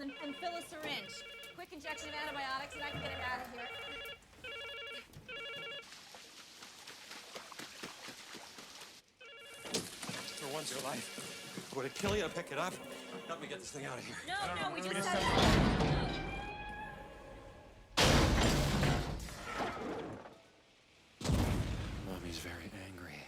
and fill a syringe. Quick injection of antibiotics and I can get him out of here. For once in your life, would it kill you to pick it up? Help me get this thing out of here. No, we just have... Mommy's very angry.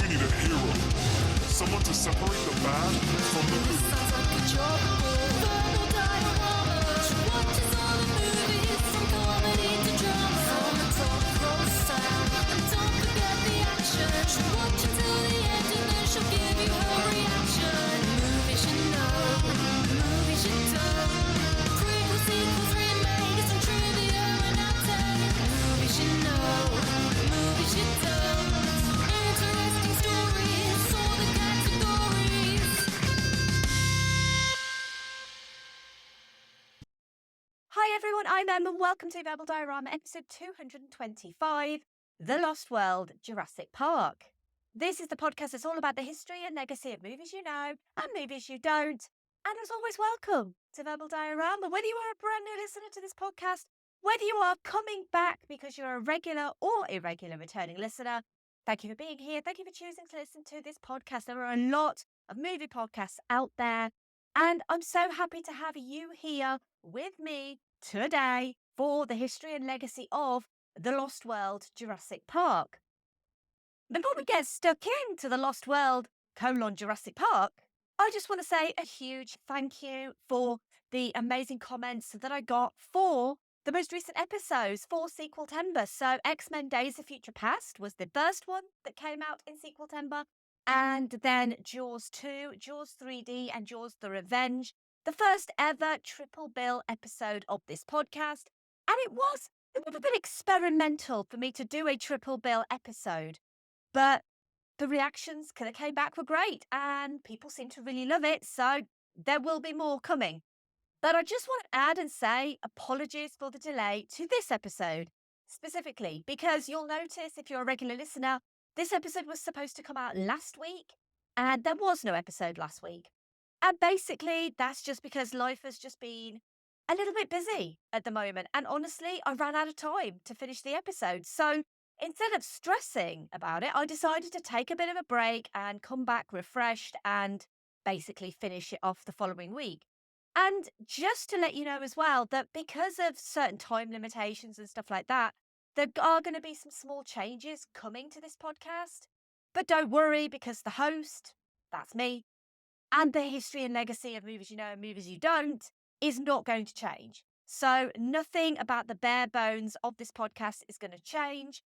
We need a hero. Someone to separate the bad from the good. Sounds like a job. Verbal dioramas. Watches all the movies from comedy to drama. From the top roll sound. And don't forget the action. She'll watch until the end and then she'll give you her reaction. Movies you know, movies you don't. Prequels, sequels, remakes, and trivia and outtakes. Movies you know, movies you don't. Interesting stories, all the categories. Hi everyone, I'm Em and welcome to Verbal Diorama episode 225, The Lost World, Jurassic Park. This is the podcast that's all about the history and legacy of movies you know and movies you don't. And as always, welcome to Verbal Diorama. Whether you are a brand new listener to this podcast, whether you are coming back because you're a regular or irregular returning listener, thank you for being here. Thank you for choosing to listen to this podcast. There are a lot of movie podcasts out there, and I'm so happy to have you here with me today for the history and legacy of The Lost World, Jurassic Park. Before we get stuck into The Lost World, Jurassic Park, I just want to say a huge thank you for the amazing comments that I got for the most recent episodes for Sequel-tember. So X-Men Days of Future Past was the first one that came out in Sequel-tember. And then Jaws 2, Jaws 3D and Jaws The Revenge. The first ever triple bill episode of this podcast. And it was a little bit experimental for me to do a triple bill episode. But the reactions that came back were great and people seem to really love it. So there will be more coming. But I just want to add and say apologies for the delay to this episode, specifically because you'll notice if you're a regular listener, this episode was supposed to come out last week and there was no episode last week. And basically, that's just because life has just been a little bit busy at the moment. And honestly, I ran out of time to finish the episode. So instead of stressing about it, I decided to take a bit of a break and come back refreshed and basically finish it off the following week. And just to let you know as well that because of certain time limitations and stuff like that, there are going to be some small changes coming to this podcast. But don't worry, because the host, that's me, and the history and legacy of movies you know and movies you don't is not going to change. So nothing about the bare bones of this podcast is going to change.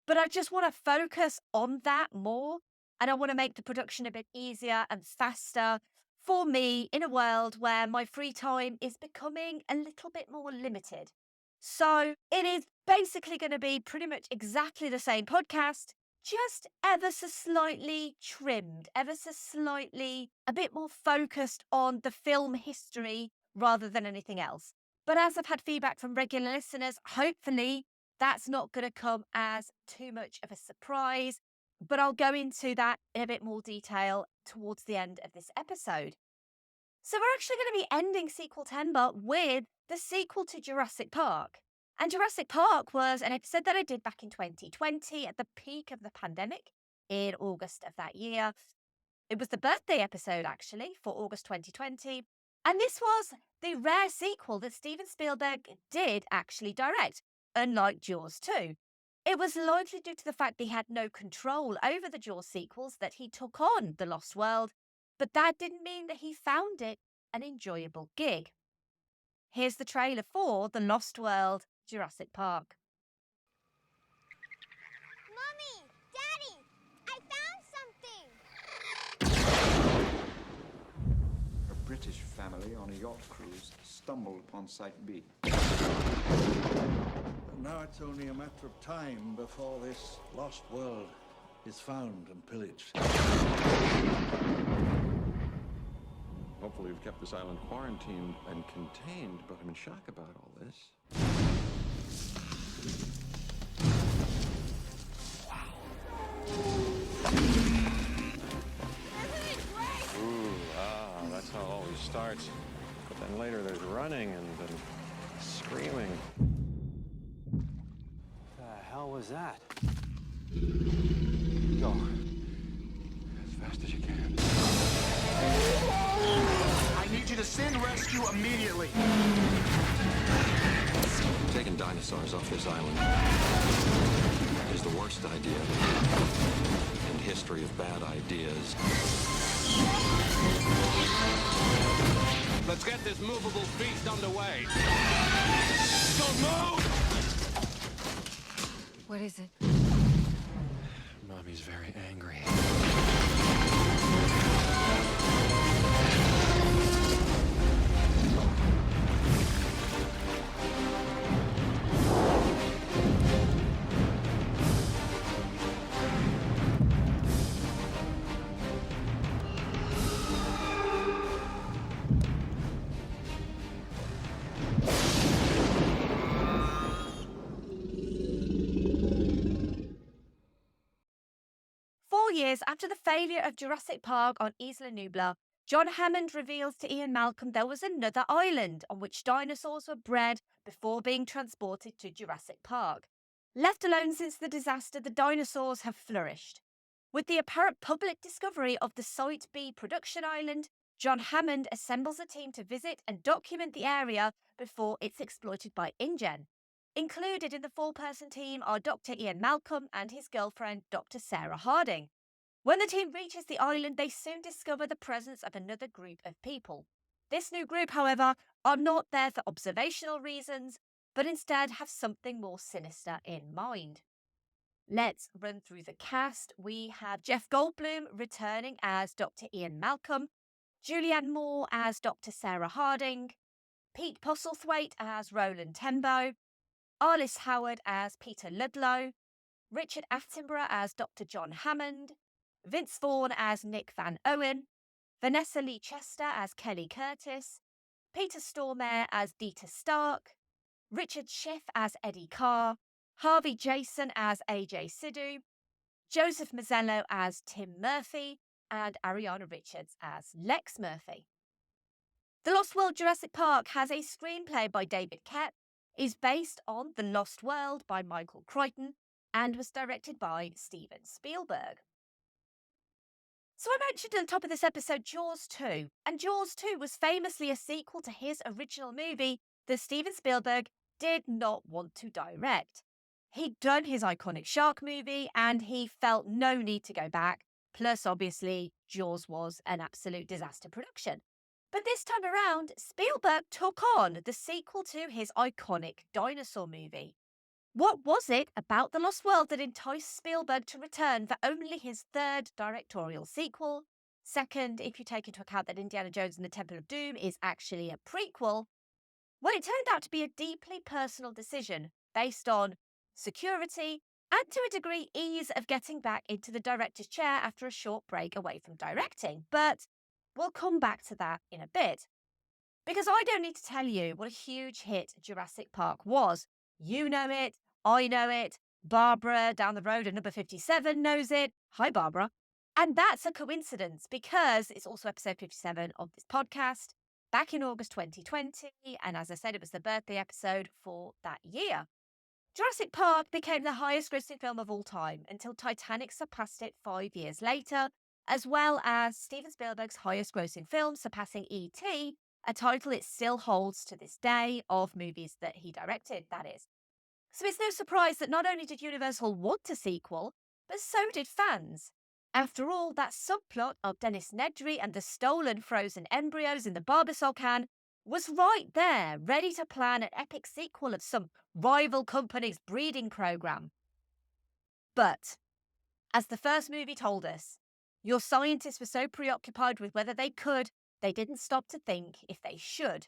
But I just want to focus on that more. And I want to make the production a bit easier and faster for me in a world where my free time is becoming a little bit more limited. So it is basically going to be pretty much exactly the same podcast, just ever so slightly trimmed, ever so slightly a bit more focused on the film history rather than anything else. But as I've had feedback from regular listeners, hopefully that's not going to come as too much of a surprise. But I'll go into that in a bit more detail towards the end of this episode. So we're actually going to be ending Sequel-tember with the sequel to Jurassic Park. And Jurassic Park was an episode that I did back in 2020 at the peak of the pandemic in August of that year. It was the birthday episode, actually, for August 2020. And this was the rare sequel that Steven Spielberg did actually direct, unlike Jaws 2. It was largely due to the fact that he had no control over the Jaws sequels that he took on The Lost World, but that didn't mean that he found it an enjoyable gig. Here's the trailer for The Lost World, Jurassic Park. Mommy! Daddy! I found something! A British family on a yacht cruise stumbled upon Site B. Now it's only a matter of time before this lost world is found and pillaged. Hopefully we've kept this island quarantined and contained, but I'm in shock about all this. That's how it always starts. But then later there's running and then screaming. The hell was that? Go. As fast as you can. I need you to send rescue immediately. Taking dinosaurs off this island is the worst idea in history of bad ideas. Let's get this movable feast underway. Don't move! What is it? Mommy's very angry. Years after the failure of Jurassic Park on Isla Nublar, John Hammond reveals to Ian Malcolm there was another island on which dinosaurs were bred before being transported to Jurassic Park. Left alone since the disaster, the dinosaurs have flourished. With the apparent public discovery of the Site B production island, John Hammond assembles a team to visit and document the area before it's exploited by InGen. Included in the four-person team are Dr. Ian Malcolm and his girlfriend, Dr. Sarah Harding. When the team reaches the island, they soon discover the presence of another group of people. This new group, however, are not there for observational reasons, but instead have something more sinister in mind. Let's run through the cast. We have Jeff Goldblum returning as Dr. Ian Malcolm, Julianne Moore as Dr. Sarah Harding, Pete Postlethwaite as Roland Tembo, Arliss Howard as Peter Ludlow, Richard Attenborough as Dr. John Hammond, Vince Vaughn as Nick Van Owen, Vanessa Lee Chester as Kelly Curtis, Peter Stormare as Dieter Stark, Richard Schiff as Eddie Carr, Harvey Jason as AJ Sidhu, Joseph Mazzello as Tim Murphy, and Ariana Richards as Lex Murphy. The Lost World Jurassic Park has a screenplay by David Koepp, is based on The Lost World by Michael Crichton, and was directed by Steven Spielberg. So I mentioned at the top of this episode Jaws 2, and Jaws 2 was famously a sequel to his original movie that Steven Spielberg did not want to direct. He'd done his iconic shark movie and he felt no need to go back, plus obviously Jaws was an absolute disaster production. But this time around, Spielberg took on the sequel to his iconic dinosaur movie. What was it about The Lost World that enticed Spielberg to return for only his third directorial sequel? Second, if you take into account that Indiana Jones and the Temple of Doom is actually a prequel. Well, it turned out to be a deeply personal decision based on security and, to a degree, ease of getting back into the director's chair after a short break away from directing. But we'll come back to that in a bit. Because I don't need to tell you what a huge hit Jurassic Park was. You know it, I know it, Barbara down the road at number 57 knows it. Hi, Barbara. And that's a coincidence because it's also episode 57 of this podcast back in August 2020. And as I said, it was the birthday episode for that year. Jurassic Park became the highest grossing film of all time until Titanic surpassed it 5 years later, as well as Steven Spielberg's highest grossing film, surpassing E.T., a title it still holds to this day of movies that he directed, that is. So it's no surprise that not only did Universal want a sequel, but so did fans. After all, that subplot of Dennis Nedry and the stolen frozen embryos in the Barbasol can was right there, ready to plan an epic sequel of some rival company's breeding program. But, as the first movie told us, your scientists were so preoccupied with whether they could they didn't stop to think if they should.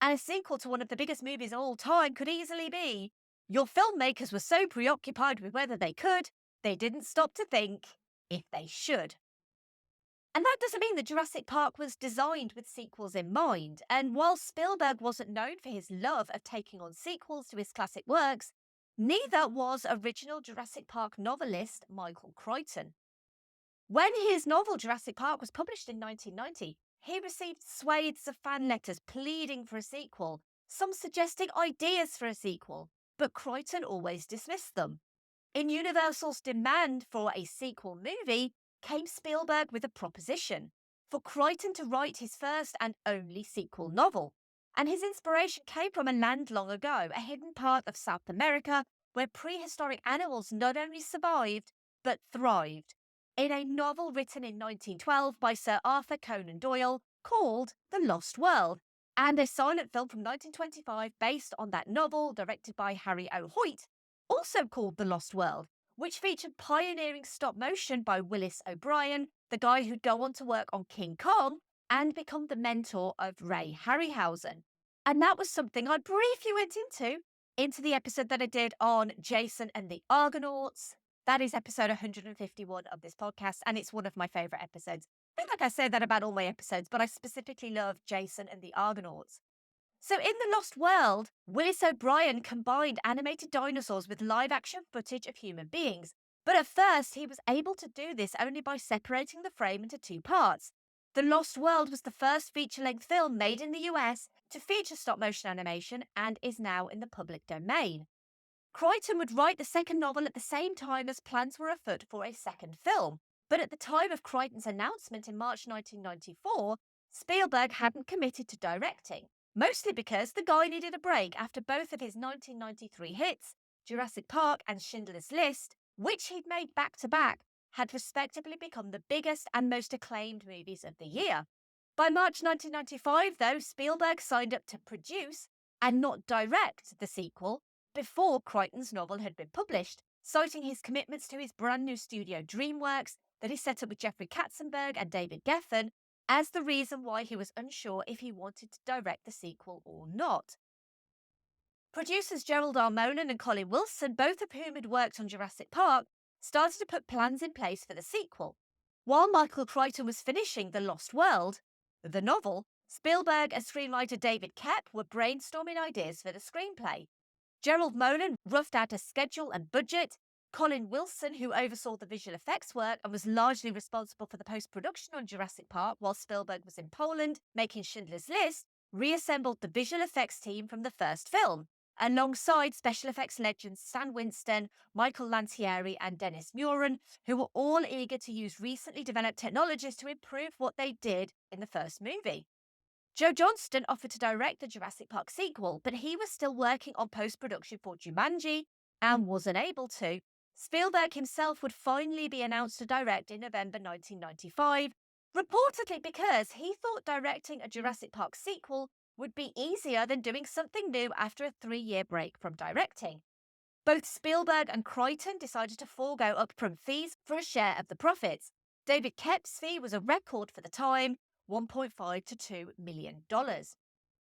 And a sequel to one of the biggest movies of all time could easily be, your filmmakers were so preoccupied with whether they could, they didn't stop to think if they should. And that doesn't mean that Jurassic Park was designed with sequels in mind. And while Spielberg wasn't known for his love of taking on sequels to his classic works, neither was original Jurassic Park novelist Michael Crichton. When his novel Jurassic Park was published in 1990, he received swathes of fan letters pleading for a sequel, some suggesting ideas for a sequel, but Crichton always dismissed them. In Universal's demand for a sequel movie came Spielberg with a proposition for Crichton to write his first and only sequel novel. And his inspiration came from a land long ago, a hidden part of South America where prehistoric animals not only survived, but thrived, in a novel written in 1912 by Sir Arthur Conan Doyle called The Lost World, and a silent film from 1925 based on that novel directed by Harry O. Hoyt, also called The Lost World, which featured pioneering stop motion by Willis O'Brien, the guy who'd go on to work on King Kong and become the mentor of Ray Harryhausen. And that was something I briefly went into the episode that I did on Jason and the Argonauts. That is episode 151 of this podcast, and it's one of my favourite episodes. I feel like I say that about all my episodes, but I specifically love Jason and the Argonauts. So in The Lost World, Willis O'Brien combined animated dinosaurs with live-action footage of human beings. But at first, he was able to do this only by separating the frame into two parts. The Lost World was the first feature-length film made in the US to feature stop-motion animation and is now in the public domain. Crichton would write the second novel at the same time as plans were afoot for a second film. But at the time of Crichton's announcement in March 1994, Spielberg hadn't committed to directing. Mostly because the guy needed a break after both of his 1993 hits, Jurassic Park and Schindler's List, which he'd made back-to-back, had respectively become the biggest and most acclaimed movies of the year. By March 1995, though, Spielberg signed up to produce and not direct the sequel before Crichton's novel had been published, citing his commitments to his brand new studio DreamWorks that he set up with Jeffrey Katzenberg and David Geffen as the reason why he was unsure if he wanted to direct the sequel or not. Producers Gerald R. Monan and Colin Wilson, both of whom had worked on Jurassic Park, started to put plans in place for the sequel. While Michael Crichton was finishing The Lost World, the novel, Spielberg and screenwriter David Koepp were brainstorming ideas for the screenplay. Gerald Monan roughed out a schedule and budget. Colin Wilson, who oversaw the visual effects work and was largely responsible for the post-production on Jurassic Park while Spielberg was in Poland making Schindler's List, reassembled the visual effects team from the first film, alongside special effects legends Stan Winston, Michael Lantieri and Dennis Muren, who were all eager to use recently developed technologies to improve what they did in the first movie. Joe Johnston offered to direct the Jurassic Park sequel, but he was still working on post-production for Jumanji and wasn't able to. Spielberg himself would finally be announced to direct in November 1995, reportedly because he thought directing a Jurassic Park sequel would be easier than doing something new after a 3-year break from directing. Both Spielberg and Crichton decided to forego upfront fees for a share of the profits. David Koepp's fee was a record for the time, $1.5 to $2 million.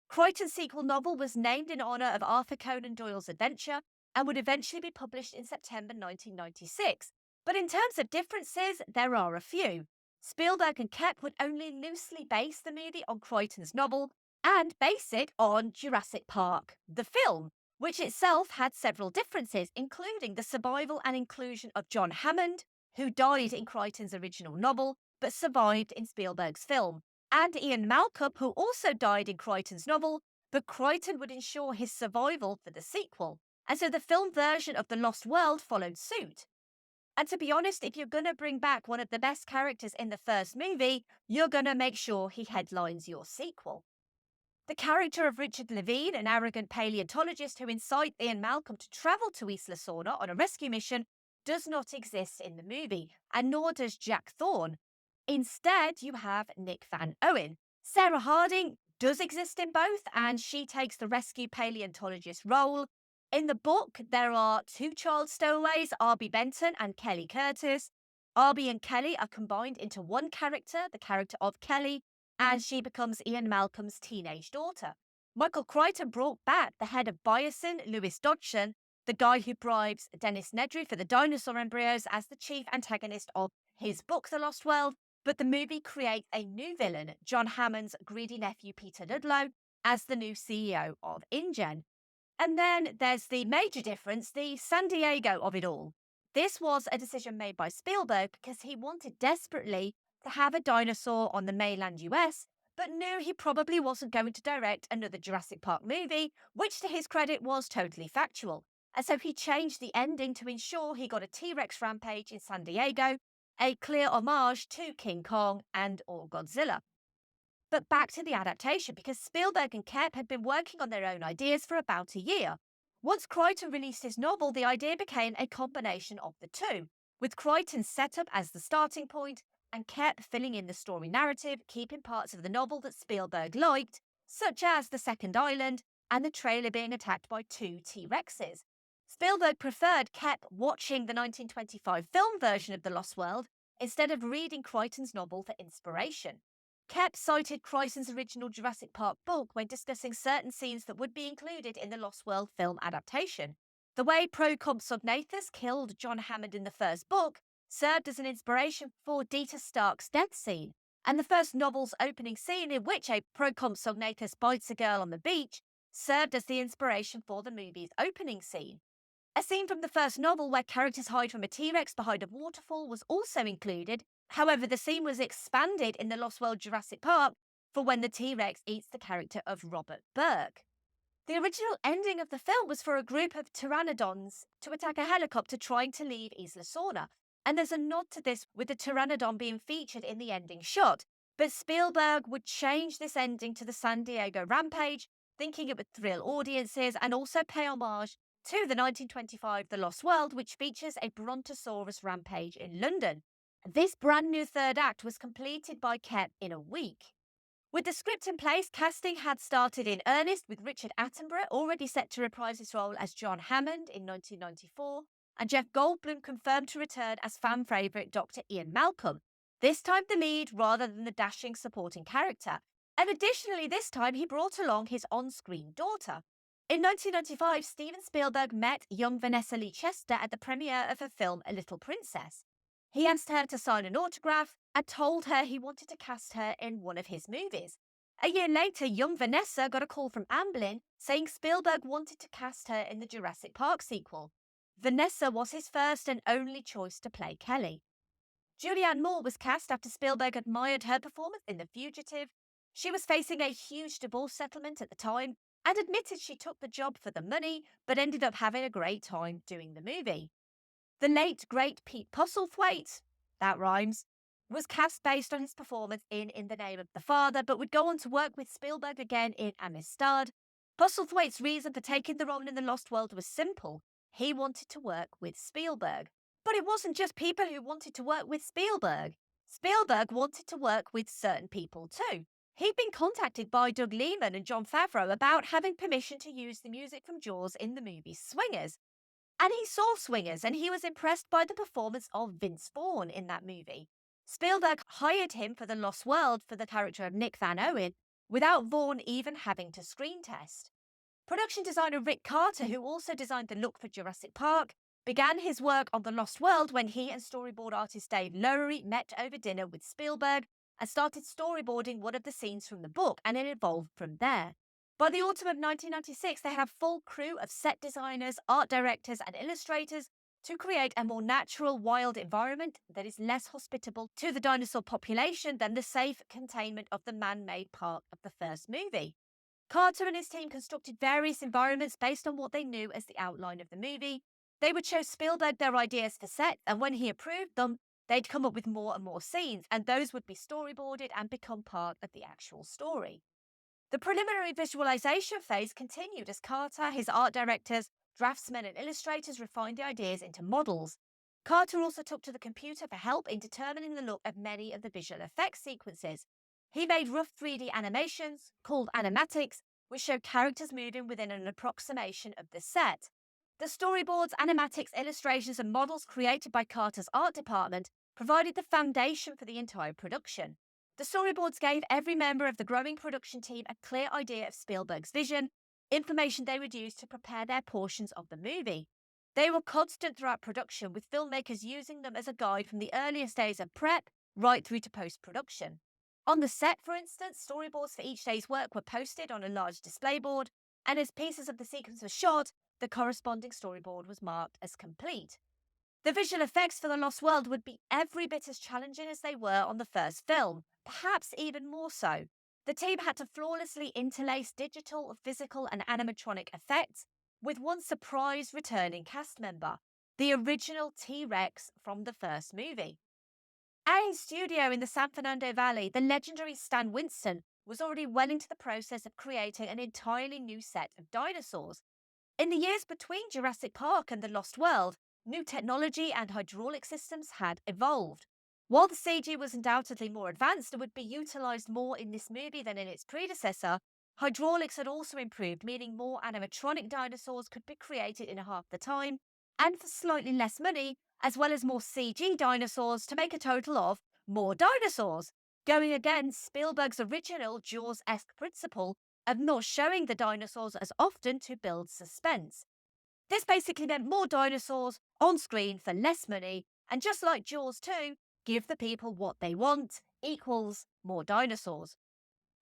Crichton's sequel novel was named in honour of Arthur Conan Doyle's adventure and would eventually be published in September 1996. But in terms of differences, there are a few. Spielberg and Koepp would only loosely base the movie on Crichton's novel and base it on Jurassic Park, the film, which itself had several differences, including the survival and inclusion of John Hammond, who died in Crichton's original novel but survived in Spielberg's film, and Ian Malcolm, who also died in Crichton's novel, but Crichton would ensure his survival for the sequel. And so the film version of The Lost World followed suit. And to be honest, if you're going to bring back one of the best characters in the first movie, you're going to make sure he headlines your sequel. The character of Richard Levine, an arrogant paleontologist who incites Ian Malcolm to travel to Isla Sorna on a rescue mission, does not exist in the movie, and nor does Jack Thorne. Instead, you have Nick Van Owen. Sarah Harding does exist in both, and she takes the rescue paleontologist role. In the book, there are 2 child stowaways, Arby Benton and Kelly Curtis. Arby and Kelly are combined into one character, the character of Kelly, and she becomes Ian Malcolm's teenage daughter. Michael Crichton brought back the head of Biosyn, Lewis Dodgson, the guy who bribes Dennis Nedry for the dinosaur embryos, as the chief antagonist of his book, The Lost World, but the movie creates a new villain, John Hammond's greedy nephew, Peter Ludlow, as the new CEO of InGen. And then there's the major difference, the San Diego of it all. This was a decision made by Spielberg because he wanted desperately to have a dinosaur on the mainland US, but knew he probably wasn't going to direct another Jurassic Park movie, which to his credit was totally factual. And so he changed the ending to ensure he got a T-Rex rampage in San Diego, a clear homage to King Kong and or Godzilla. But back to the adaptation, because Spielberg and Koepp had been working on their own ideas for about a year. Once Crichton released his novel, the idea became a combination of the two, with Crichton's setup as the starting point and Koepp filling in the story narrative, keeping parts of the novel that Spielberg liked, such as the second island and the trailer being attacked by 2 T-Rexes. Spielberg preferred Koepp watching the 1925 film version of The Lost World instead of reading Crichton's novel for inspiration. Koepp cited Crichton's original Jurassic Park book when discussing certain scenes that would be included in the Lost World film adaptation. The way Procompsognathus killed John Hammond in the first book served as an inspiration for Dieter Stark's death scene, and the first novel's opening scene, in which a Procompsognathus bites a girl on the beach, served as the inspiration for the movie's opening scene. A scene from the first novel where characters hide from a T-Rex behind a waterfall was also included. However, the scene was expanded in the Lost World Jurassic Park for when the T-Rex eats the character of Robert Burke. The original ending of the film was for a group of pteranodons to attack a helicopter trying to leave Isla Sorna, and there's a nod to this with the pteranodon being featured in the ending shot. But Spielberg would change this ending to the San Diego rampage, thinking it would thrill audiences and also pay homage to the 1925 The Lost World, which features a Brontosaurus rampage in London. This brand new third act was completed by Koepp in a week. With the script in place, casting had started in earnest, with Richard Attenborough already set to reprise his role as John Hammond in 1994, and Jeff Goldblum confirmed to return as fan favourite Dr. Ian Malcolm, this time the lead rather than the dashing supporting character. And additionally, this time he brought along his on-screen daughter. In 1995, Steven Spielberg met young Vanessa Lee Chester at the premiere of her film A Little Princess. He asked her to sign an autograph and told her he wanted to cast her in one of his movies. A year later, young Vanessa got a call from Amblin saying Spielberg wanted to cast her in the Jurassic Park sequel. Vanessa was his first and only choice to play Kelly. Julianne Moore was cast after Spielberg admired her performance in The Fugitive. She was facing a huge divorce settlement at the time and admitted she took the job for the money, but ended up having a great time doing the movie. The late, great Pete Postlethwaite, that rhymes, was cast based on his performance in the Name of the Father, but would go on to work with Spielberg again in Amistad. Postlethwaite's reason for taking the role in The Lost World was simple. He wanted to work with Spielberg. But it wasn't just people who wanted to work with Spielberg. Spielberg wanted to work with certain people too. He'd been contacted by Doug Liman and Jon Favreau about having permission to use the music from Jaws in the movie Swingers. And he saw Swingers and he was impressed by the performance of Vince Vaughn in that movie. Spielberg hired him for The Lost World for the character of Nick Van Owen, without Vaughn even having to screen test. Production designer Rick Carter, who also designed the look for Jurassic Park, began his work on The Lost World when he and storyboard artist Dave Lowery met over dinner with Spielberg and started storyboarding one of the scenes from the book, and it evolved from there. By the autumn of 1996, they had a full crew of set designers, art directors, and illustrators to create a more natural, wild environment that is less hospitable to the dinosaur population than the safe containment of the man-made park of the first movie. Carter and his team constructed various environments based on what they knew as the outline of the movie. They would show Spielberg their ideas for sets, and when he approved them, they'd come up with more and more scenes, and those would be storyboarded and become part of the actual story. The preliminary visualization phase continued as Carter, his art directors, draftsmen and illustrators refined the ideas into models. Carter also took to the computer for help in determining the look of many of the visual effects sequences. He made rough 3D animations, called animatics, which showed characters moving within an approximation of the set. The storyboards, animatics, illustrations and models created by Carter's art department provided the foundation for the entire production. The storyboards gave every member of the growing production team a clear idea of Spielberg's vision, information they would use to prepare their portions of the movie. They were constant throughout production, with filmmakers using them as a guide from the earliest days of prep right through to post-production. On the set, for instance, storyboards for each day's work were posted on a large display board, and as pieces of the sequence were shot, the corresponding storyboard was marked as complete. The visual effects for The Lost World would be every bit as challenging as they were on the first film, perhaps even more so. The team had to flawlessly interlace digital, physical, and animatronic effects with one surprise returning cast member, the original T-Rex from the first movie. At his studio in the San Fernando Valley, the legendary Stan Winston was already well into the process of creating an entirely new set of dinosaurs. In the years between Jurassic Park and The Lost World, new technology and hydraulic systems had evolved. While the CG was undoubtedly more advanced and would be utilised more in this movie than in its predecessor, hydraulics had also improved, meaning more animatronic dinosaurs could be created in half the time and for slightly less money, as well as more CG dinosaurs to make a total of more dinosaurs, going against Spielberg's original Jaws-esque principle of not showing the dinosaurs as often to build suspense. This basically meant more dinosaurs on screen for less money, and just like Jaws 2, give the people what they want equals more dinosaurs.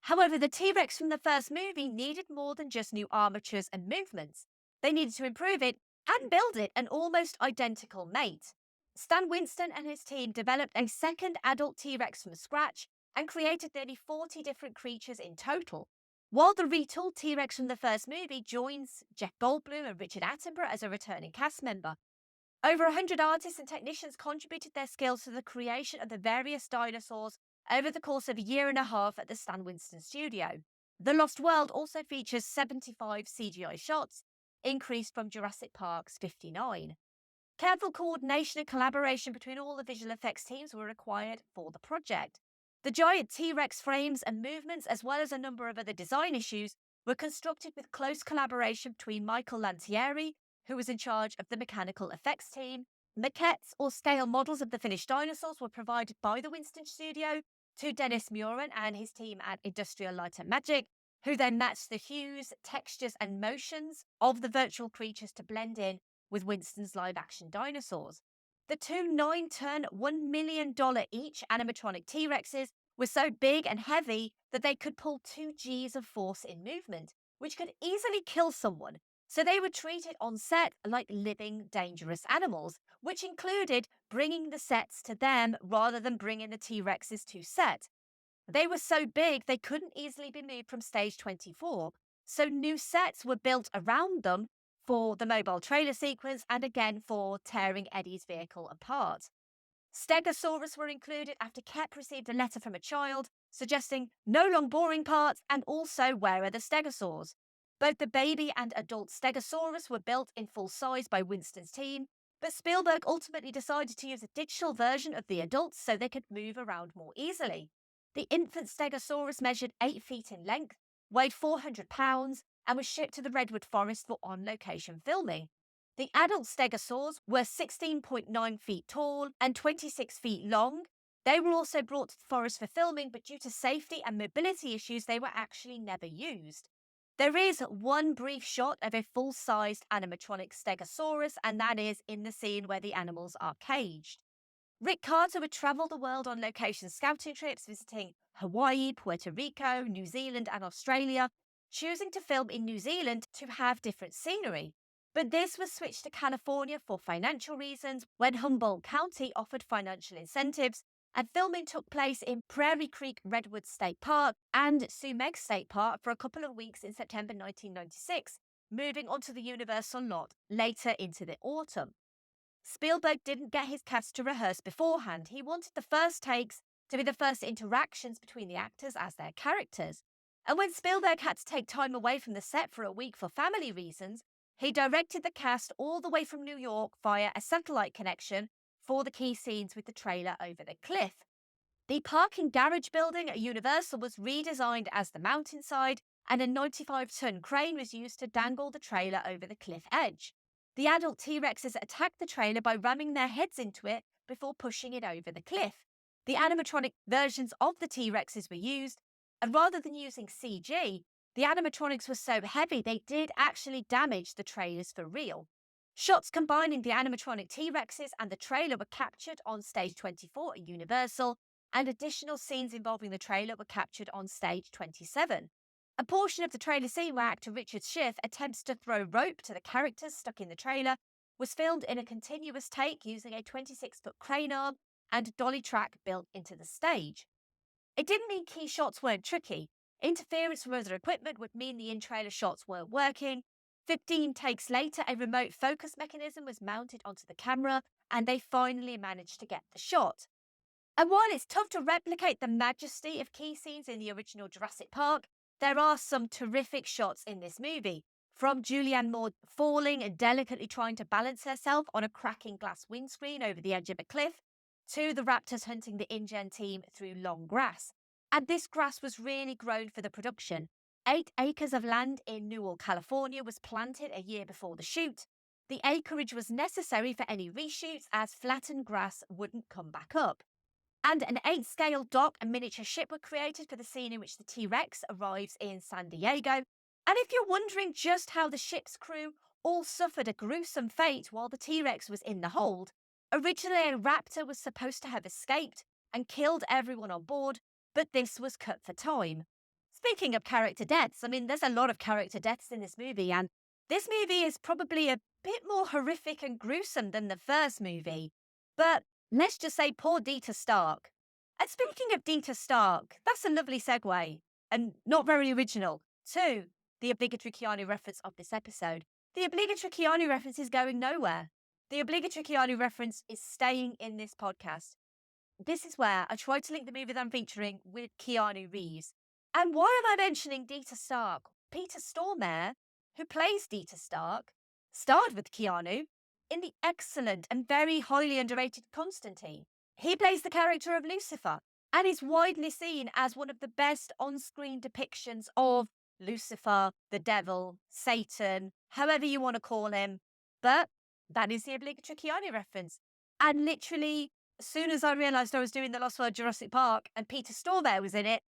However, the T-Rex from the first movie needed more than just new armatures and movements. They needed to improve it and build it an almost identical mate. Stan Winston and his team developed a second adult T-Rex from scratch and created nearly 40 different creatures in total. While the retooled T-Rex from the first movie joins Jeff Goldblum and Richard Attenborough as a returning cast member. Over 100 artists and technicians contributed their skills to the creation of the various dinosaurs over the course of a year and a half at the Stan Winston studio. The Lost World also features 75 CGI shots, increased from Jurassic Park's 59. Careful coordination and collaboration between all the visual effects teams were required for the project. The giant T-Rex frames and movements, as well as a number of other design issues, were constructed with close collaboration between Michael Lantieri, who was in charge of the mechanical effects team. Maquettes or scale models of the finished dinosaurs were provided by the Winston studio to Dennis Muren and his team at Industrial Light and Magic, who then matched the hues, textures, and motions of the virtual creatures to blend in with Winston's live-action dinosaurs. The two 9-ton, $1 million each animatronic T-Rexes were so big and heavy that they could pull 2 Gs of force in movement, which could easily kill someone. So they were treated on set like living, dangerous animals, which included bringing the sets to them rather than bringing the T-Rexes to set. They were so big they couldn't easily be moved from stage 24, so new sets were built around them for the mobile trailer sequence and again for tearing Eddie's vehicle apart. Stegosaurus were included after Koepp received a letter from a child suggesting no long boring parts and also where are the stegosaurs. Both the baby and adult Stegosaurus were built in full size by Winston's team, but Spielberg ultimately decided to use a digital version of the adults so they could move around more easily. The infant Stegosaurus measured 8 feet in length, weighed 400 pounds, and was shipped to the Redwood Forest for on-location filming. The adult stegosaurs were 16.9 feet tall and 26 feet long. They were also brought to the forest for filming, but due to safety and mobility issues, they were actually never used. There is one brief shot of a full-sized animatronic stegosaurus, and that is in the scene where the animals are caged. Rick Carter would travel the world on location scouting trips, visiting Hawaii, Puerto Rico, New Zealand, and Australia, choosing to film in New Zealand to have different scenery. But this was switched to California for financial reasons when Humboldt County offered financial incentives, and filming took place in Prairie Creek Redwood State Park and Sumeg State Park for a couple of weeks in September 1996, moving onto the Universal lot later into the autumn. Spielberg didn't get his cast to rehearse beforehand. He wanted the first takes to be the first interactions between the actors as their characters. And when Spielberg had to take time away from the set for a week for family reasons, he directed the cast all the way from New York via a satellite connection for the key scenes with the trailer over the cliff. The parking garage building at Universal was redesigned as the mountainside, and a 95-ton crane was used to dangle the trailer over the cliff edge. The adult T-Rexes attacked the trailer by ramming their heads into it before pushing it over the cliff. the animatronic versions of the T-Rexes were used, and rather than using CG, the animatronics were so heavy they did actually damage the trailers for real. Shots combining the animatronic T-Rexes and the trailer were captured on stage 24 at Universal, and additional scenes involving the trailer were captured on stage 27. A portion of the trailer scene where actor Richard Schiff attempts to throw rope to the characters stuck in the trailer was filmed in a continuous take using a 26-foot crane arm and a dolly track built into the stage. It didn't mean key shots weren't tricky. Interference from other equipment would mean the in-trailer shots weren't working. 15 takes later, a remote focus mechanism was mounted onto the camera, and they finally managed to get the shot. And while it's tough to replicate the majesty of key scenes in the original Jurassic Park, there are some terrific shots in this movie. From Julianne Moore falling and delicately trying to balance herself on a cracking glass windscreen over the edge of a cliff, to the raptors hunting the InGen team through long grass. And this grass was really grown for the production. 8 acres of land in Newell, California was planted a year before the shoot. The acreage was necessary for any reshoots as flattened grass wouldn't come back up. And an 8-scale dock and miniature ship were created for the scene in which the T-Rex arrives in San Diego. And if you're wondering just how the ship's crew all suffered a gruesome fate while the T-Rex was in the hold, originally a raptor was supposed to have escaped and killed everyone on board, but this was cut for time. Speaking of character deaths, I mean, there's a lot of character deaths in this movie, and this movie is probably a bit more horrific and gruesome than the first movie. But let's just say poor Dita Stark. And speaking of Dita Stark, that's a lovely segue, and not very original, to the obligatory Keanu reference of this episode. The obligatory Keanu reference is going nowhere. The obligatory Keanu reference is staying in this podcast. This is where I try to link the movie that I'm featuring with Keanu Reeves. And why am I mentioning Dita Stark? Peter Stormare, who plays Dita Stark, starred with Keanu in the excellent and very highly underrated Constantine. He plays the character of Lucifer and is widely seen as one of the best on-screen depictions of Lucifer, the devil, Satan, however you want to call him. But that is the obligatory Keanu reference. And literally, as soon as I realised I was doing The Lost World Jurassic Park and Peter Stormare was in it,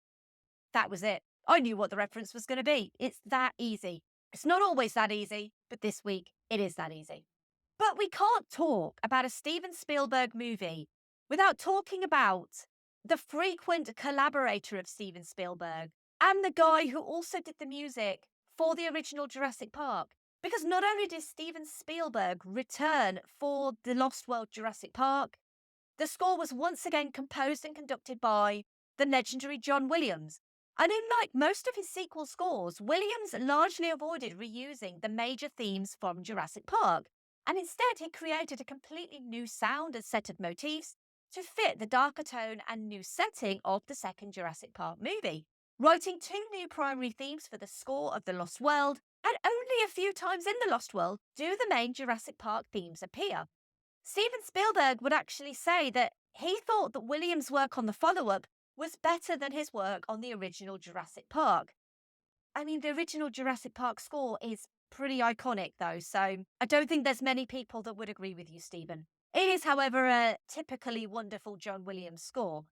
that was it. I knew what the reference was going to be. It's that easy. It's not always that easy, but this week it is that easy. But we can't talk about a Steven Spielberg movie without talking about the frequent collaborator of Steven Spielberg and the guy who also did the music for the original Jurassic Park. Because not only did Steven Spielberg return for The Lost World Jurassic Park, the score was once again composed and conducted by the legendary John Williams. And unlike most of his sequel scores, Williams largely avoided reusing the major themes from Jurassic Park, and instead he created a completely new sound and set of motifs to fit the darker tone and new setting of the second Jurassic Park movie, writing 2 new primary themes for the score of The Lost World, and only a few times in The Lost World do the main Jurassic Park themes appear. Steven Spielberg would actually say that he thought that Williams' work on the follow-up was better than his work on the original Jurassic Park. I mean, the original Jurassic Park score is pretty iconic though, so I don't think there's many people that would agree with you, Stephen. It is, however, a typically wonderful John Williams score.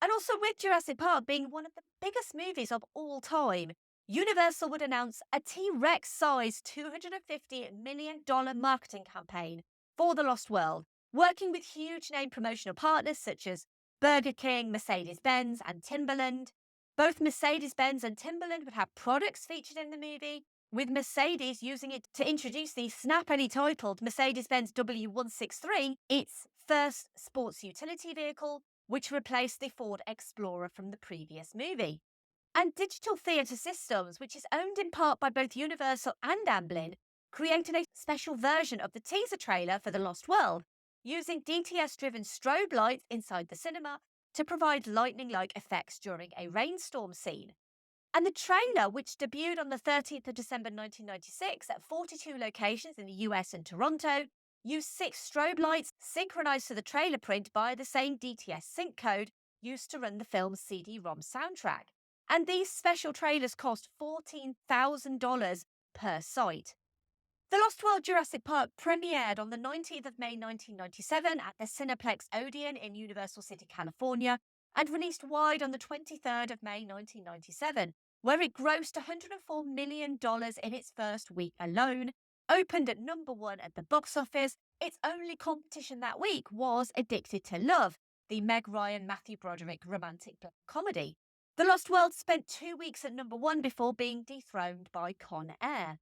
And also with Jurassic Park being one of the biggest movies of all time, Universal would announce a T-Rex sized $250 million marketing campaign for The Lost World, working with huge name promotional partners such as Burger King, Mercedes-Benz, and Timberland. Both Mercedes-Benz and Timberland would have products featured in the movie, with Mercedes using it to introduce the snappily titled Mercedes-Benz W163, its first sports utility vehicle, which replaced the Ford Explorer from the previous movie. And Digital Theatre Systems, which is owned in part by both Universal and Amblin, created a special version of the teaser trailer for The Lost World, using DTS-driven strobe lights inside the cinema to provide lightning-like effects during a rainstorm scene. And the trailer, which debuted on the 30th of December 1996 at 42 locations in the US and Toronto, used 6 strobe lights synchronized to the trailer print by the same DTS sync code used to run the film's CD-ROM soundtrack. And these special trailers cost $14,000 per site. The Lost World Jurassic Park premiered on the 19th of May 1997 at the Cineplex Odeon in Universal City, California, and released wide on the 23rd of May 1997, where it grossed $104 million in its first week alone, opened at number 1 at the box office. Its only competition that week was Addicted to Love, the Meg Ryan, Matthew Broderick romantic black comedy. The Lost World spent 2 weeks at number 1 before being dethroned by Con Air.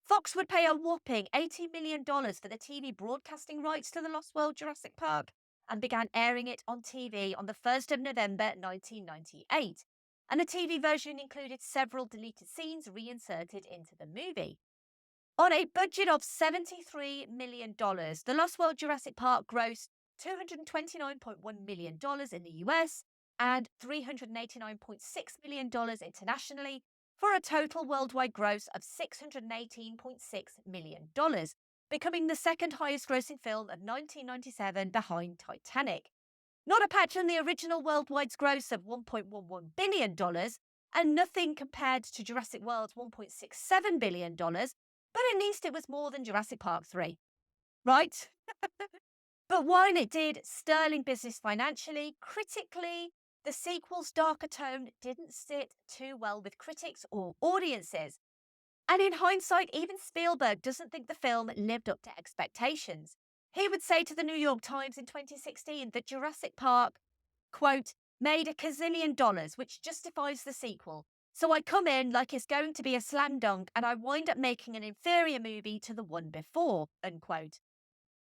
Fox would pay a whopping $80 million for the TV broadcasting rights to The Lost World Jurassic Park and began airing it on TV on the 1st of November 1998. And the TV version included several deleted scenes reinserted into the movie. On a budget of $73 million, The Lost World Jurassic Park grossed $229.1 million in the US and $389.6 million internationally, for a total worldwide gross of $618.6 million, becoming the second highest grossing film of 1997 behind Titanic. Not a patch on the original worldwide gross of $1.11 billion, and nothing compared to Jurassic World's $1.67 billion, but at least it was more than Jurassic Park 3. Right? But while it did sterling business financially, critically, the sequel's darker tone didn't sit too well with critics or audiences. And in hindsight, even Spielberg doesn't think the film lived up to expectations. He would say to the New York Times in 2016 that Jurassic Park, quote, made $1 gazillion, which justifies the sequel. So I come in like it's going to be a slam dunk and I wind up making an inferior movie to the one before, unquote.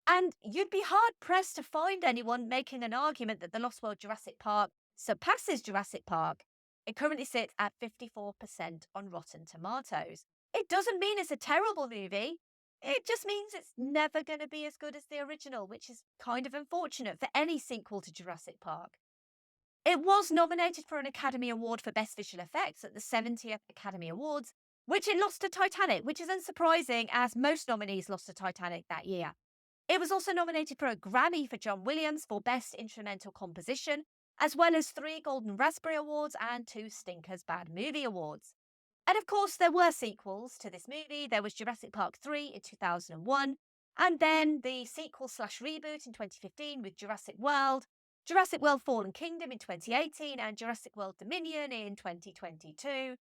And you'd be hard-pressed to find anyone making an argument that The Lost World Jurassic Park surpasses Jurassic Park. It currently sits at 54% on Rotten Tomatoes. It doesn't mean it's a terrible movie. It just means it's never going to be as good as the original, which is kind of unfortunate for any sequel to Jurassic Park. It was nominated for an Academy Award for Best Visual Effects at the 70th Academy Awards, which it lost to Titanic, which is unsurprising as most nominees lost to Titanic that year. It was also nominated for a Grammy for John Williams for Best Instrumental Composition, as well as 3 Golden Raspberry Awards and 2 Stinkers Bad Movie Awards. And of course, there were sequels to this movie. There was Jurassic Park 3 in 2001, and then the sequel/reboot in 2015 with Jurassic World Fallen Kingdom in 2018, and Jurassic World Dominion in 2022.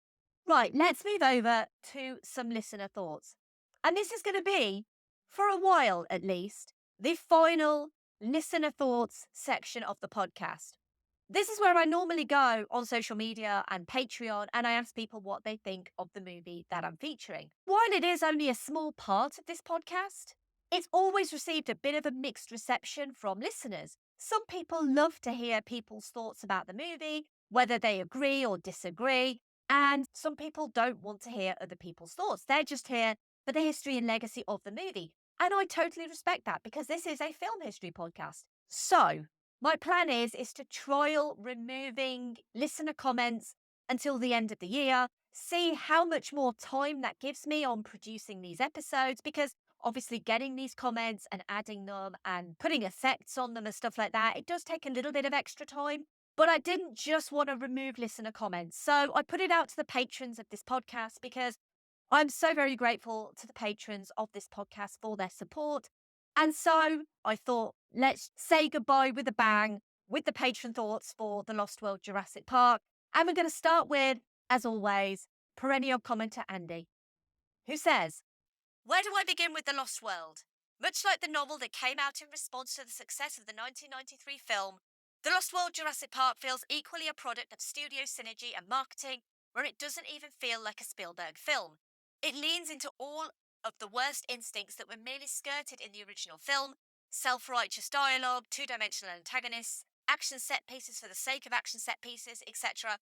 Right, let's move over to some listener thoughts. And this is going to be, for a while at least, the final listener thoughts section of the podcast. This is where I normally go on social media and Patreon, and I ask people what they think of the movie that I'm featuring. While it is only a small part of this podcast, it's always received a bit of a mixed reception from listeners. Some people love to hear people's thoughts about the movie, whether they agree or disagree, and some people don't want to hear other people's thoughts. They're just here for the history and legacy of the movie. And I totally respect that because this is a film history podcast. So my plan is to trial removing listener comments until the end of the year, see how much more time that gives me on producing these episodes, because obviously getting these comments and adding them and putting effects on them and stuff like that, it does take a little bit of extra time. But I didn't just want to remove listener comments. So I put it out to the patrons of this podcast because I'm so very grateful to the patrons of this podcast for their support. And so I thought, let's say goodbye with a bang with the patron thoughts for The Lost World Jurassic Park. And we're going to start with, as always, perennial commenter Andy, who says, where do I begin with The Lost World? Much like the novel that came out in response to the success of the 1993 film, The Lost World Jurassic Park feels equally a product of studio synergy and marketing, where it doesn't even feel like a Spielberg film. It leans into all of the worst instincts that were merely skirted in the original film: self-righteous dialogue, two-dimensional antagonists, action set pieces for the sake of action set pieces, etc.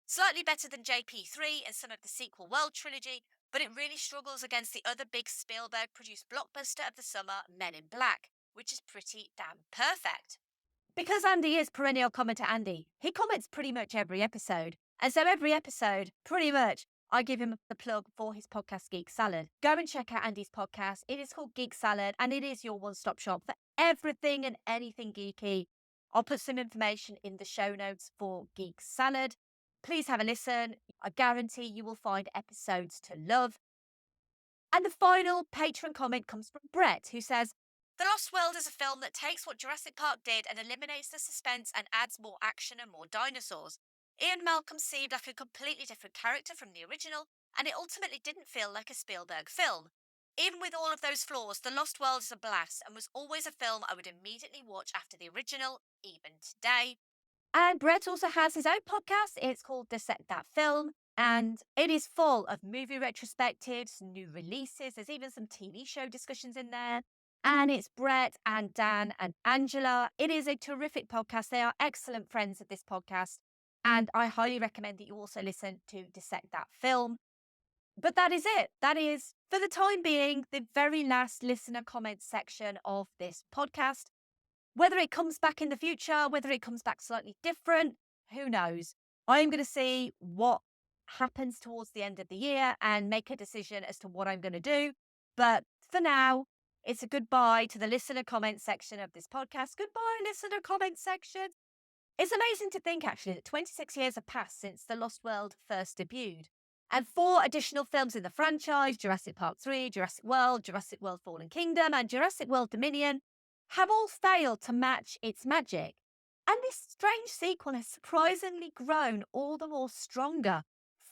Slightly better than JP3 and some of the sequel World trilogy, but it really struggles against the other big Spielberg-produced blockbuster of the summer, Men in Black, which is pretty damn perfect. Because Andy is perennial commenter Andy, he comments pretty much every episode. And so every episode, pretty much, I give him the plug for his podcast, Geek Salad. Go and check out Andy's podcast. It is called Geek Salad, and it is your one-stop shop for everything and anything geeky. I'll put some information in the show notes for Geek Salad. Please have a listen. I guarantee you will find episodes to love. And the final Patreon comment comes from Brett, who says, The Lost World is a film that takes what Jurassic Park did and eliminates the suspense and adds more action and more dinosaurs. Ian Malcolm seemed like a completely different character from the original, and it ultimately didn't feel like a Spielberg film. Even with all of those flaws, The Lost World is a blast and was always a film I would immediately watch after the original, even today. And Brett also has his own podcast. It's called Dissect That Film, and it is full of movie retrospectives, new releases. There's even some TV show discussions in there. And it's Brett and Dan and Angela. It is a terrific podcast. They are excellent friends of this podcast. And I highly recommend that you also listen to Dissect That Film. But that is it. That is, for the time being, the very last listener comments section of this podcast. Whether it comes back in the future, whether it comes back slightly different, who knows? I'm going to see what happens towards the end of the year and make a decision as to what I'm going to do. But for now, it's a goodbye to the listener comment section of this podcast. Goodbye, listener comment section. It's amazing to think, actually, that 26 years have passed since The Lost World first debuted. And 4 additional films in the franchise, Jurassic Park 3, Jurassic World Fallen Kingdom, and Jurassic World Dominion, have all failed to match its magic. And this strange sequel has surprisingly grown all the more stronger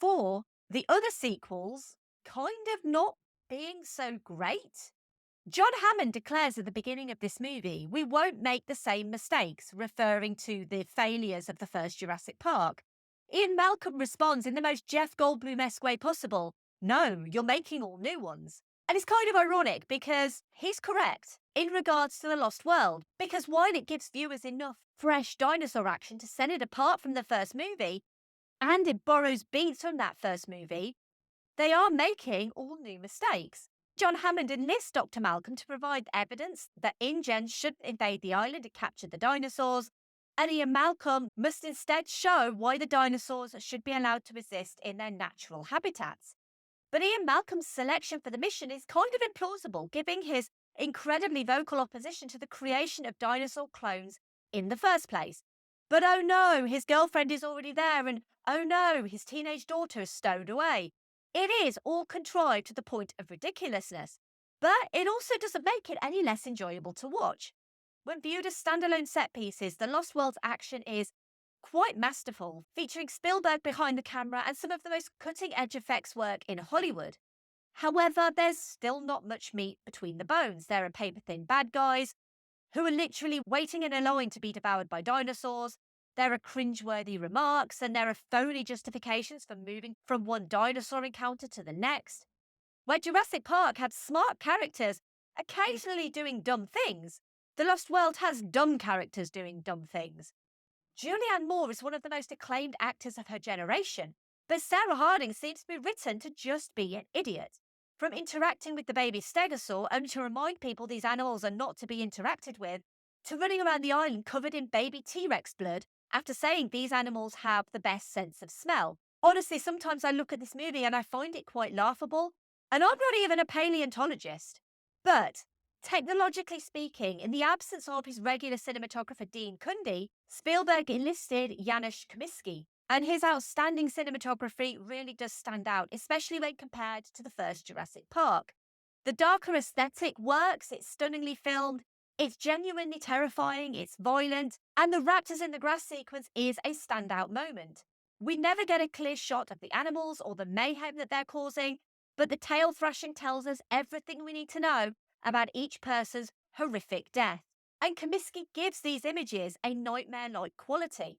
for the other sequels kind of not being so great. John Hammond declares at the beginning of this movie, "We won't make the same mistakes," referring to the failures of the first Jurassic Park. Ian Malcolm responds in the most Jeff Goldblum-esque way possible, "No, you're making all new ones." And it's kind of ironic because he's correct in regards to The Lost World, because while it gives viewers enough fresh dinosaur action to set it apart from the first movie, and it borrows beats from that first movie, they are making all new mistakes. John Hammond enlists Dr. Malcolm to provide evidence that InGen should invade the island and capture the dinosaurs, and Ian Malcolm must instead show why the dinosaurs should be allowed to exist in their natural habitats. But Ian Malcolm's selection for the mission is kind of implausible, given his incredibly vocal opposition to the creation of dinosaur clones in the first place. But oh no, his girlfriend is already there, and oh no, his teenage daughter is stowed away. It is all contrived to the point of ridiculousness, but it also doesn't make it any less enjoyable to watch. When viewed as standalone set pieces, The Lost World's action is quite masterful, featuring Spielberg behind the camera and some of the most cutting-edge effects work in Hollywood. However, there's still not much meat between the bones. There are paper-thin bad guys who are literally waiting in a line to be devoured by dinosaurs. There are cringeworthy remarks, and there are phony justifications for moving from one dinosaur encounter to the next. Where Jurassic Park had smart characters occasionally doing dumb things, The Lost World has dumb characters doing dumb things. Julianne Moore is one of the most acclaimed actors of her generation, but Sarah Harding seems to be written to just be an idiot. From interacting with the baby stegosaur only to remind people these animals are not to be interacted with, to running around the island covered in baby T-Rex blood after saying these animals have the best sense of smell. Honestly, sometimes I look at this movie and I find it quite laughable, and I'm not even a paleontologist. But technologically speaking, in the absence of his regular cinematographer Dean Cundey, Spielberg enlisted Janusz Kaminski, and his outstanding cinematography really does stand out, especially when compared to the first Jurassic Park. The darker aesthetic works, it's stunningly filmed, it's genuinely terrifying, it's violent, and the raptors in the grass sequence is a standout moment. We never get a clear shot of the animals or the mayhem that they're causing, but the tail thrashing tells us everything we need to know about each person's horrific death. And Kaminski gives these images a nightmare-like quality.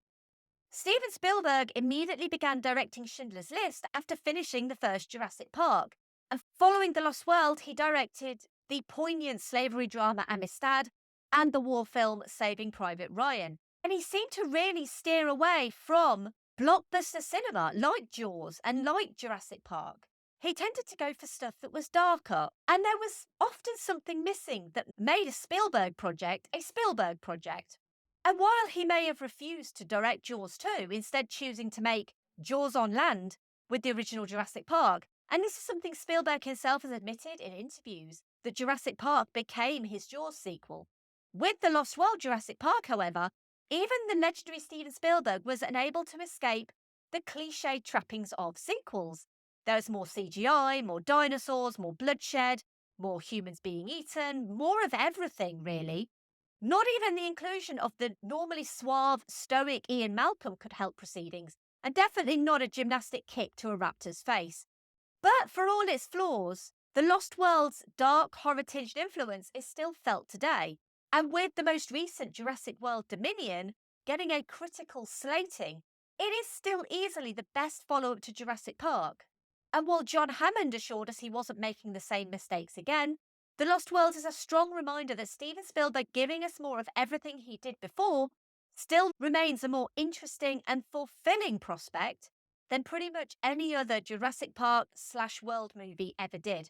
Steven Spielberg immediately began directing Schindler's List after finishing the first Jurassic Park. And following The Lost World, he directed the poignant slavery drama Amistad and the war film Saving Private Ryan. And he seemed to really steer away from blockbuster cinema like Jaws and like Jurassic Park. He tended to go for stuff that was darker, and there was often something missing that made a Spielberg project a Spielberg project. And while he may have refused to direct Jaws 2, instead choosing to make Jaws on land with the original Jurassic Park, and this is something Spielberg himself has admitted in interviews, that Jurassic Park became his Jaws sequel. With The Lost World Jurassic Park, however, even the legendary Steven Spielberg was unable to escape the cliched trappings of sequels. There's more CGI, more dinosaurs, more bloodshed, more humans being eaten, more of everything, really. Not even the inclusion of the normally suave, stoic Ian Malcolm could help proceedings, and definitely not a gymnastic kick to a raptor's face. But for all its flaws, The Lost World's dark, horror-tinged influence is still felt today. And with the most recent Jurassic World Dominion getting a critical slating, it is still easily the best follow-up to Jurassic Park. And while John Hammond assured us he wasn't making the same mistakes again, The Lost World is a strong reminder that Steven Spielberg giving us more of everything he did before still remains a more interesting and fulfilling prospect than pretty much any other Jurassic Park/World movie ever did.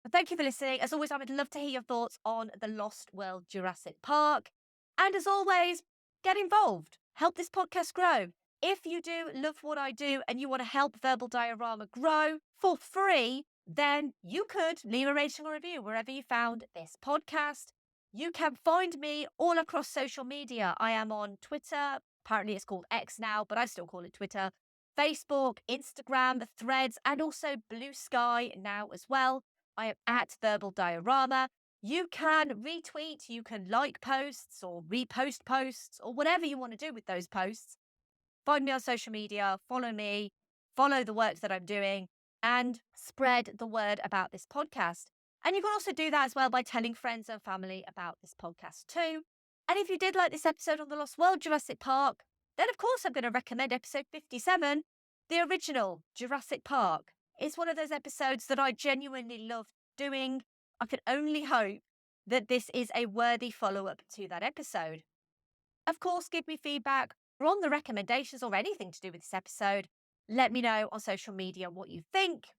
But thank you for listening. As always, I would love to hear your thoughts on The Lost World Jurassic Park. And as always, get involved. Help this podcast grow. If you do love what I do and you want to help Verbal Diorama grow for free, then you could leave a rating or review wherever you found this podcast. You can find me all across social media. I am on Twitter. Apparently it's called X now, but I still call it Twitter. Facebook, Instagram, Threads, and also Blue Sky now as well. I am at Verbal Diorama. You can retweet, you can like posts or repost posts or whatever you want to do with those posts. Find me on social media, follow me, follow the work that I'm doing, and spread the word about this podcast. And you can also do that as well by telling friends and family about this podcast too. And if you did like this episode on The Lost World Jurassic Park, then of course I'm going to recommend episode 57, the original Jurassic Park. It's one of those episodes that I genuinely love doing. I can only hope that this is a worthy follow-up to that episode. Of course, give me feedback or on the recommendations or anything to do with this episode. Let me know on social media what you think.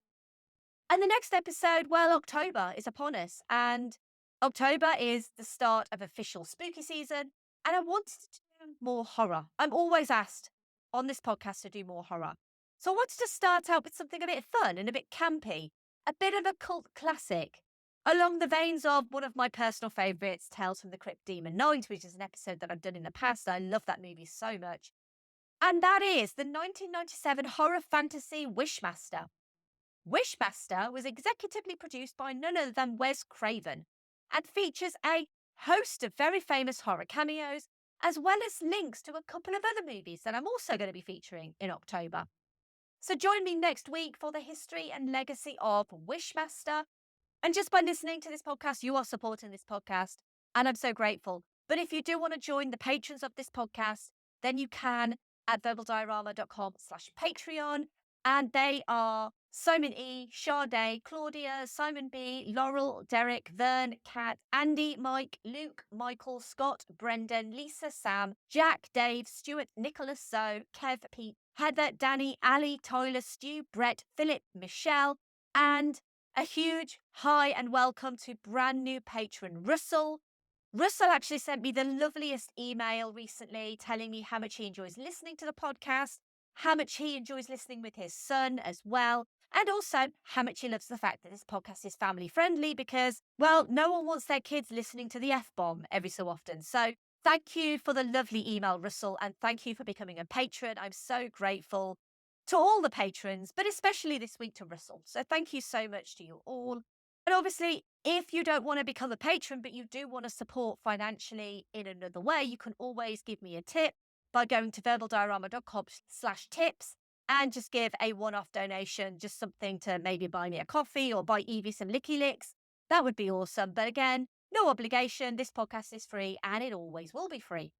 And the next episode, well, October is upon us, and October is the start of official spooky season, and I wanted to do more horror. I'm always asked on this podcast to do more horror. So I wanted to start out with something a bit fun and a bit campy, a bit of a cult classic, along the veins of one of my personal favourites, Tales from the Crypt Demon Night, which is an episode that I've done in the past. I love that movie so much. And that is the 1997 horror fantasy Wishmaster. Wishmaster was executively produced by none other than Wes Craven and features a host of very famous horror cameos, as well as links to a couple of other movies that I'm also going to be featuring in October. So join me next week for the history and legacy of Wishmaster. And just by listening to this podcast, you are supporting this podcast, and I'm so grateful. But if you do want to join the patrons of this podcast, then you can at verbaldiorama.com/Patreon. And they are Simon E, Sade, Claudia, Simon B, Laurel, Derek, Vern, Kat, Andy, Mike, Luke, Michael, Scott, Brendan, Lisa, Sam, Jack, Dave, Stuart, Nicholas, Zoe, Kev, Pete, Heather, Danny, Ali, Tyler, Stu, Brett, Philip, Michele, and a huge hi and welcome to brand new patron Russell. Russell actually sent me the loveliest email recently telling me how much he enjoys listening to the podcast, how much he enjoys listening with his son as well, and also how much he loves the fact that this podcast is family friendly because, well, no one wants their kids listening to the F-bomb every so often. So thank you for the lovely email, Russell, and thank you for becoming a patron. I'm so grateful to all the patrons, but especially this week to Russell. So thank you so much to you all. And obviously, if you don't want to become a patron, but you do want to support financially in another way, you can always give me a tip by going to verbaldiorama.com/tips and just give a one-off donation, just something to maybe buy me a coffee or buy Evie some Licky Licks. That would be awesome. But again, no obligation. This podcast is free and it always will be free.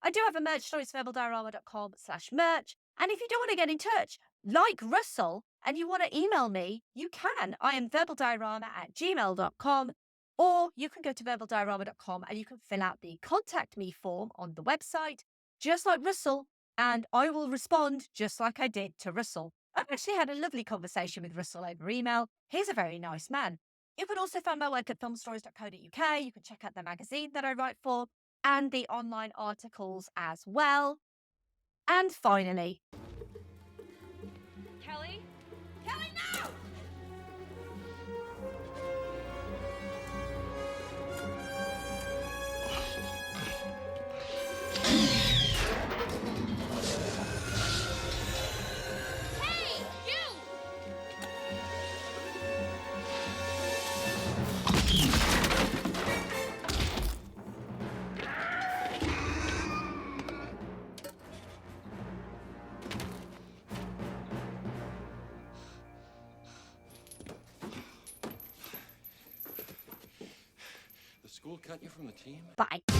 I do have a merch store. It's verbaldiorama.com/merch. And if you don't want to get in touch, like Russell, and you want to email me, you can. I am verbaldiorama@gmail.com, or you can go to verbaldiorama.com and you can fill out the contact me form on the website, just like Russell, and I will respond just like I did to Russell. I've actually had a lovely conversation with Russell over email. He's a very nice man. You can also find my work at filmstories.co.uk. You can check out the magazine that I write for and the online articles as well. And finally, Kelly? Kelly, no! Hey, you! The school cut you from the team? Bye.